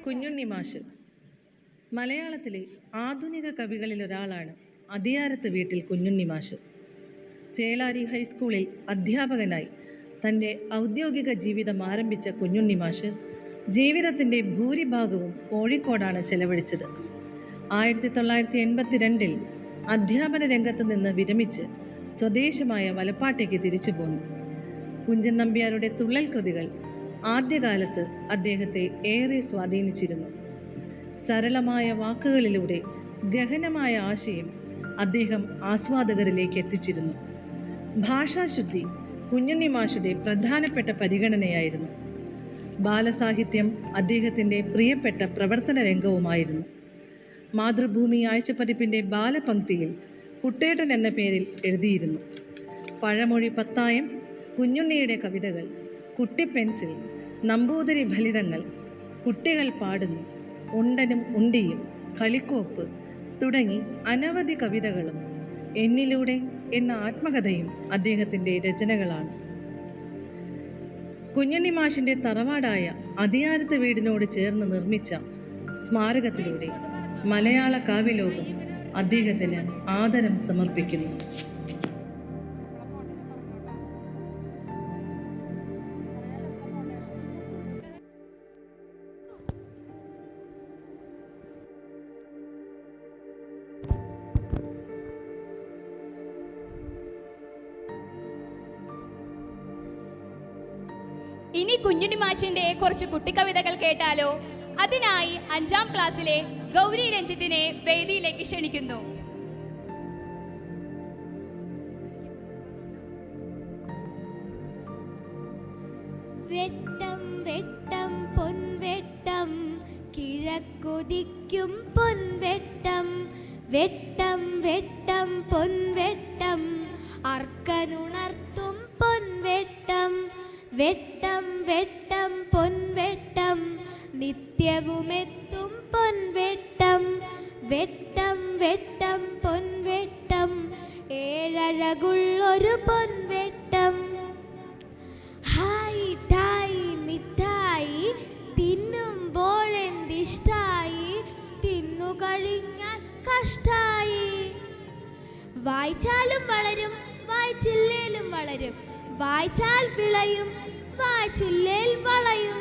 കുഞ്ഞുണ്ണി മാഷ് മലയാളത്തിലെ ആധുനിക കവികളിലൊരാളാണ് അതിയാരത്ത് വീട്ടിൽ കുഞ്ഞുണ്ണി മാഷ്. ചേളാരി ഹൈസ്കൂളിൽ അധ്യാപകനായി തൻ്റെ ഔദ്യോഗിക ജീവിതം ആരംഭിച്ച കുഞ്ഞുണ്ണി മാഷ് ജീവിതത്തിൻ്റെ ഭൂരിഭാഗവും കോഴിക്കോടാണ് ചെലവഴിച്ചത്. 1982 അധ്യാപന രംഗത്ത് നിന്ന് വിരമിച്ച് സ്വദേശമായ വലപ്പാട്ടേക്ക് തിരിച്ചു പോന്നു. കുഞ്ചൻ നമ്പ്യാരുടെ തുള്ളൽ കൃതികൾ ആദ്യകാലത്ത് അദ്ദേഹത്തെ ഏറെ സ്വാധീനിച്ചിരുന്നു. സരളമായ വാക്കുകളിലൂടെ ഗഹനമായ ആശയം അദ്ദേഹം ആസ്വാദകരിലേക്ക് എത്തിച്ചിരുന്നു. ഭാഷാശുദ്ധി കുഞ്ഞുണ്ണി മാഷുടെ പ്രധാനപ്പെട്ട പരിഗണനയായിരുന്നു. ബാലസാഹിത്യം അദ്ദേഹത്തിൻ്റെ പ്രിയപ്പെട്ട പ്രവർത്തന രംഗവുമായിരുന്നു. മാതൃഭൂമി ആഴ്ചപ്പതിപ്പിൻ്റെ ബാലപംക്തിയിൽ കുട്ടേട്ടൻ എന്ന പേരിൽ എഴുതിയിരുന്നു. പഴമൊഴി പത്തായം, കുഞ്ഞുണ്ണിയുടെ കവിതകൾ, കുട്ടിപ്പെൻസിൽ, നമ്പൂതിരി ഫലിതങ്ങൾ, കുട്ടികൾ പാടുന്നു, ഉണ്ടനും ഉണ്ടിയും, കളിക്കോപ്പ് തുടങ്ങി അനവധി കവിതകളും എന്നിലൂടെ എന്ന ആത്മകഥയും അദ്ദേഹത്തിൻ്റെ രചനകളാണ്. കുഞ്ഞുണ്ണി മാഷിൻ്റെ തറവാടായ അതിയാരത്ത് വീടിനോട് ചേർന്ന് നിർമ്മിച്ച സ്മാരകത്തിലൂടെ മലയാള കാവ്യലോകം അദ്ദേഹത്തിന് ആദരം സമർപ്പിക്കുന്നു. ഇനി കുഞ്ഞുണ്ണി മാഷിന്റെ കുറച്ച് കുട്ടിക്കവിതകൾ കേട്ടാലോ? അതിനായി 5ാം ക്ലാസ്സിലെ ഗൗരി രഞ്ജിത്തിനെ വേദിയിലേക്ക് ക്ഷണിക്കുന്നു. വെട്ടം വെട്ടം പൊൻവെട്ടം, കിഴക്കുദിക്കും പൊൻവെട്ടം, വെട്ടം വെട്ടം പൊൻവെട്ടം, അർക്കനുണർത്തും പൊൻവെട്ടം, വെട്ടം വെട്ടം പൊൻവെട്ടം, നിത്യവുമെത്തും പൊൻവെട്ടം, വെട്ടം വെട്ടം പൊൻവെട്ടം, ഏഴഴകുള്ളൊരു പൊൻവെട്ടം. ഹായ് ടായ് മിഠായി തിന്നുമ്പോഴെന്തിഷ്ടായി, തിന്നു കഴിഞ്ഞാൽ കഷ്ടായി. വായിച്ചാലും വളരും, വായിച്ചില്ലേലും വളരും, വായിച്ചാൽ വിളയും, വായിച്ചില്ലേൽ വളയും.